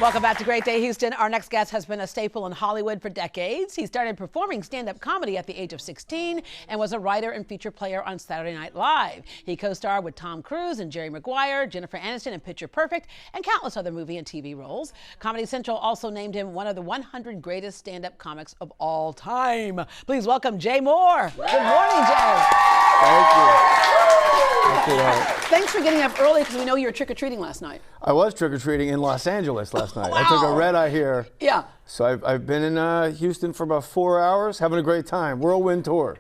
Welcome back to Great Day Houston. Our next guest has been a staple in Hollywood for decades. He started performing stand-up comedy at the age of 16 and was a writer and feature player on Saturday Night Live. He co-starred with Tom Cruise and Jerry Maguire, Jennifer Aniston in Picture Perfect, and countless other movie and TV roles. Comedy Central also named him one of the 100 greatest stand-up comics of all time. Please welcome Jay Mohr. Good morning, Jay. Thank you. Thanks for getting up early because we know you were trick-or-treating last night. I was trick-or-treating in Los Angeles last night. Wow. I took a red-eye here. Yeah. So I've been in Houston for about 4 hours, having a great time. Whirlwind tour.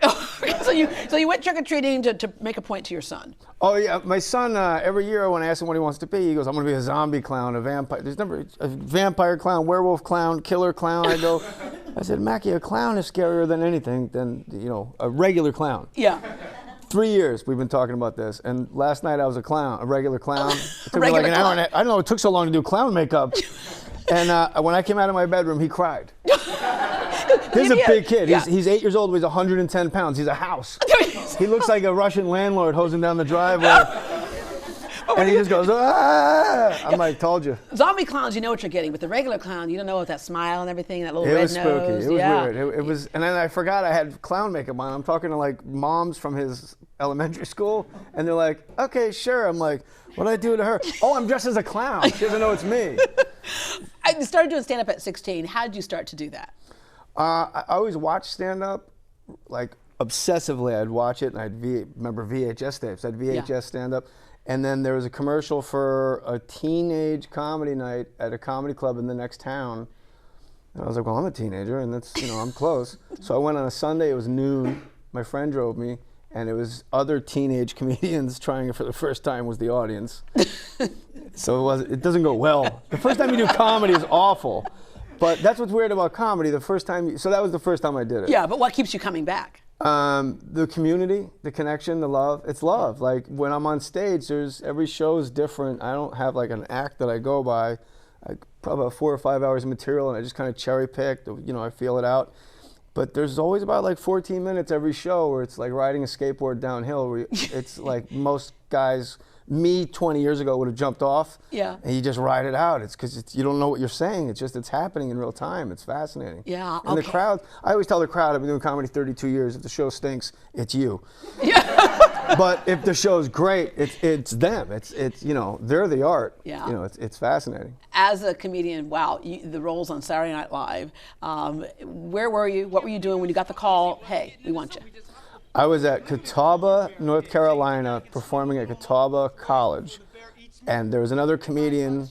So you went trick-or-treating to make a point to your son. Oh yeah, my son, every year when I ask him what he wants to be, he goes, I'm gonna be a zombie clown, a vampire. There's never a vampire clown, werewolf clown, killer clown. I said, Mackie, a clown is scarier than anything than, a regular clown. Yeah. 3 years we've been talking about this, and last night I was a regular clown. It took me Regular like an hour clown. and a half. I don't know, it took so long to do clown makeup. And when I came out of my bedroom, he cried. He's a big kid. Yeah. He's 8 years old, weighs 110 pounds. He's a house. He looks like a Russian landlord hosing down the driveway. And he just goes, ah! I'm like, told you. Zombie clowns, you know what you're getting, but the regular clown, you don't know what that smile and everything, that little red nose. It was spooky. It was weird. It was, and then I forgot I had clown makeup on. I'm talking to like moms from his elementary school, and they're like, okay, sure. I'm like, what'd I do to her? Oh, I'm dressed as a clown. She doesn't know it's me. I started doing stand-up at 16. How did you start to do that? I always watched stand-up, like obsessively. I'd watch it, and I'd remember VHS tapes. I'd VHS stand-up. And then there was a commercial for a teenage comedy night at a comedy club in the next town. And I was like, well, I'm a teenager, and that's, I'm close. So I went on a Sunday, it was noon. My friend drove me, and it was other teenage comedians trying it for the first time was the audience. So it doesn't go well. The first time you do comedy is awful. But that's what's weird about comedy. So that was the first time I did it. Yeah, but what keeps you coming back? The community, the connection, the love. It's love. Like when I'm on stage, every show is different. I don't have like an act that I go by. I probably have 4 or 5 hours of material, and I just kind of cherry pick. I feel it out. But there's always about like 14 minutes every show where it's like riding a skateboard downhill. Where it's like most guys. Me 20 years ago would have jumped off, and you just ride it out. It's because you don't know what you're saying. It's happening in real time. It's fascinating. Yeah. And the crowd, I always tell the crowd, I've been doing comedy 32 years. If the show stinks, it's you. Yeah. But if the show's great, it's them. It's they're the art. Yeah. It's fascinating. As a comedian, wow, the roles on Saturday Night Live. Where were you? What were you doing when you got the call? Hey, we want you. I was at Catawba, North Carolina, performing at Catawba College, and there was another comedian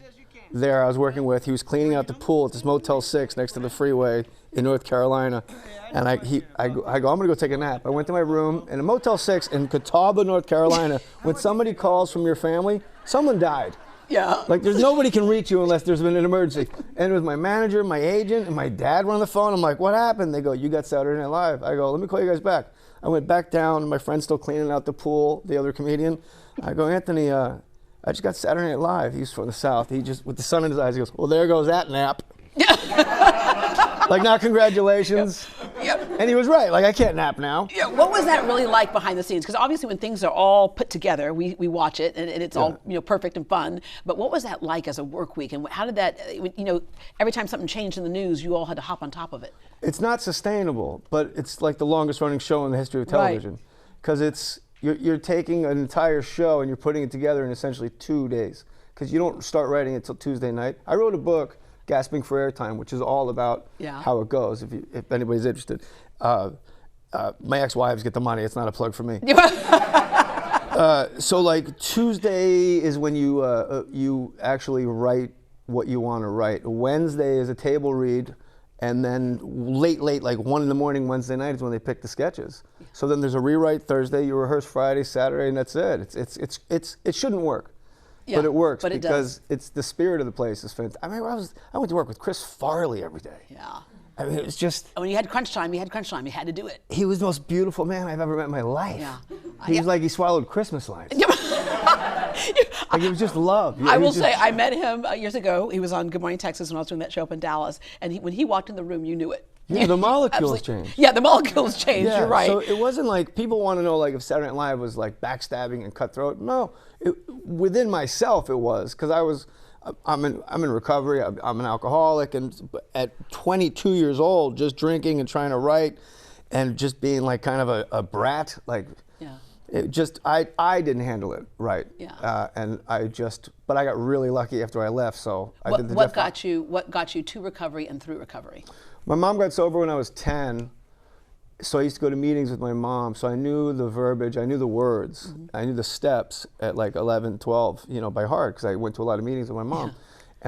there I was working with. He was cleaning out the pool at this Motel 6 next to the freeway in North Carolina, and I go, I'm gonna go take a nap. I went to my room in a Motel 6 in Catawba, North Carolina. When somebody calls from your family, someone died. Yeah. Like there's nobody can reach you unless there's been an emergency. And it was my manager, my agent, and my dad were on the phone. I'm like, what happened? They go, you got Saturday Night Live. I go, let me call you guys back. I went back down, my friend's still cleaning out the pool, the other comedian. I go, Anthony, I just got Saturday Night Live. He's from the South. He just, with the sun in his eyes, he goes, well, there goes that nap. Like, now, congratulations. Yep. And he was right, like, I can't nap now. Yeah. What was that really like behind the scenes? Because obviously when things are all put together, we watch it and it's all perfect and fun. But what was that like as a work week? And how did that, every time something changed in the news, you all had to hop on top of it? It's not sustainable, but it's like the longest running show in the history of television. Because you're taking an entire show and you're putting it together in essentially 2 days. Because you don't start writing it till Tuesday night. I wrote a book, Gasping for Airtime, which is all about how it goes, if anybody's interested. My ex-wives get the money, it's not a plug for me. So like Tuesday is when you actually write what you want to write. Wednesday is a table read, and then late, like 1 in the morning Wednesday night is when they pick the sketches. So then there's a rewrite Thursday, you rehearse Friday, Saturday, and that's it. It shouldn't work. Yeah, but it works because it's the spirit of the place is fantastic. I mean, I went to work with Chris Farley every day. Yeah. I mean, it was just. When you had crunch time, you had to do it. He was the most beautiful man I've ever met in my life. Yeah. He was like he swallowed Christmas lights. Like it was just love. I will say, I met him years ago. He was on Good Morning Texas when I was doing that show up in Dallas. And when he walked in the room, you knew it. Yeah, the molecules changed. Yeah, the molecules changed. Yeah, you're right. So it wasn't like people want to know like if Saturday Night Live was like backstabbing and cutthroat. No, within myself it was because I was I'm in recovery. I'm an alcoholic, and at 22 years old, just drinking and trying to write, and just being like kind of a brat, like. Yeah. It just I didn't handle it right. Yeah. But I got really lucky after I left. So I did the what got you to recovery and through recovery? My mom got sober when I was 10. So I used to go to meetings with my mom, so I knew the verbiage, I knew the words, Mm-hmm. I knew the steps at like 11, 12, by heart, because I went to a lot of meetings with my mom. Yeah.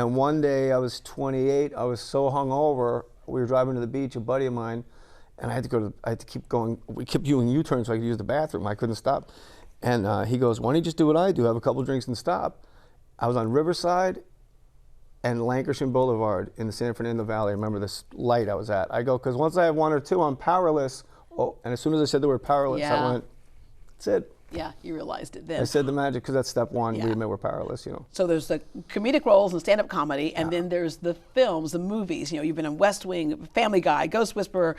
And one day I was 28, I was so hungover, we were driving to the beach, a buddy of mine, and I had to keep going, we kept doing U-turns so I could use the bathroom, I couldn't stop. And he goes, why don't you just do what I do, have a couple drinks and stop. I was on Riverside and Lancashire Boulevard in the San Fernando Valley. I remember this light I was at. I go, because once I have one or two, I'm powerless. Oh, and as soon as I said the word powerless, I went, that's it. Yeah, you realized it then. I said the magic, because that's step one. Yeah. We admit we're powerless, So there's the comedic roles in stand-up comedy, and then there's the films, the movies. You've been in West Wing, Family Guy, Ghost Whisperer,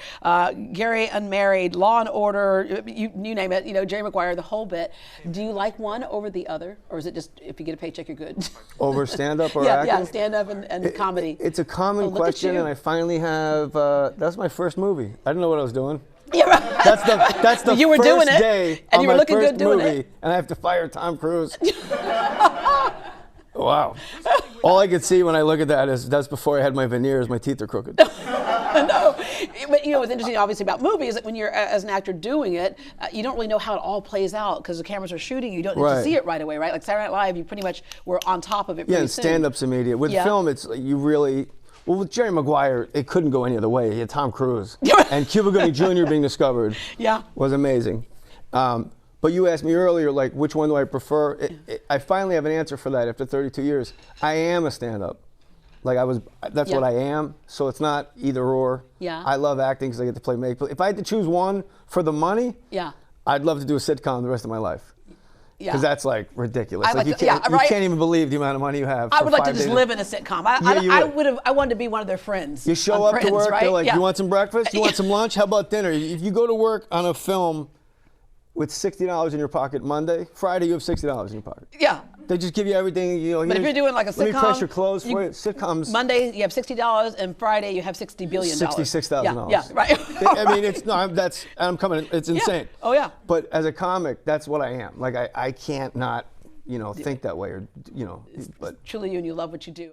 Gary Unmarried, Law and Order, you name it, Jerry Maguire, the whole bit. Do you like one over the other, or is it just if you get a paycheck, you're good? Over stand-up or acting? Yeah, stand-up and comedy. It's a common question, and I finally have, that's my first movie. I didn't know what I was doing. Yeah, right. That's the you were first doing it, day and on you were my looking first good doing movie, it. and I have to fire Tom Cruise. Wow. All I could see when I look at that is that's before I had my veneers. My teeth are crooked. No, but what's interesting, obviously, about movies is that when you're as an actor doing it, you don't really know how it all plays out because the cameras are shooting. You don't need to see it right away, right? Like Saturday Night Live, you pretty much were on top of it. Yeah, and stand-up's immediate. With film, it's you really. Well, with Jerry Maguire, it couldn't go any other way. He had Tom Cruise. And Cuba Gooding Jr. being discovered was amazing. But you asked me earlier, like, which one do I prefer? I finally have an answer for that after 32 years. I am a stand-up. Like, that's what I am. So it's not either or. Yeah. I love acting because I get to play make-believe. If I had to choose one for the money, I'd love to do a sitcom the rest of my life. Because that's like ridiculous. You can't even believe the amount of money you have. I would like to just live in a sitcom. I wanted to be one of their friends. You show up to work, right? they're like, you want some breakfast? You want some lunch? How about dinner? If you go to work on a film with $60 in your pocket Monday, Friday you have $60 in your pocket. Yeah. They just give you everything. But if you're doing like a sitcom, let me press your clothes for you. Sitcoms. Monday you have $60, and Friday you have $60 billion. $66,000. Yeah, right. I mean, I'm coming. It's insane. Yeah. Oh yeah. But as a comic, that's what I am. Like I can't not, think that way, or. It's truly you, and you love what you do.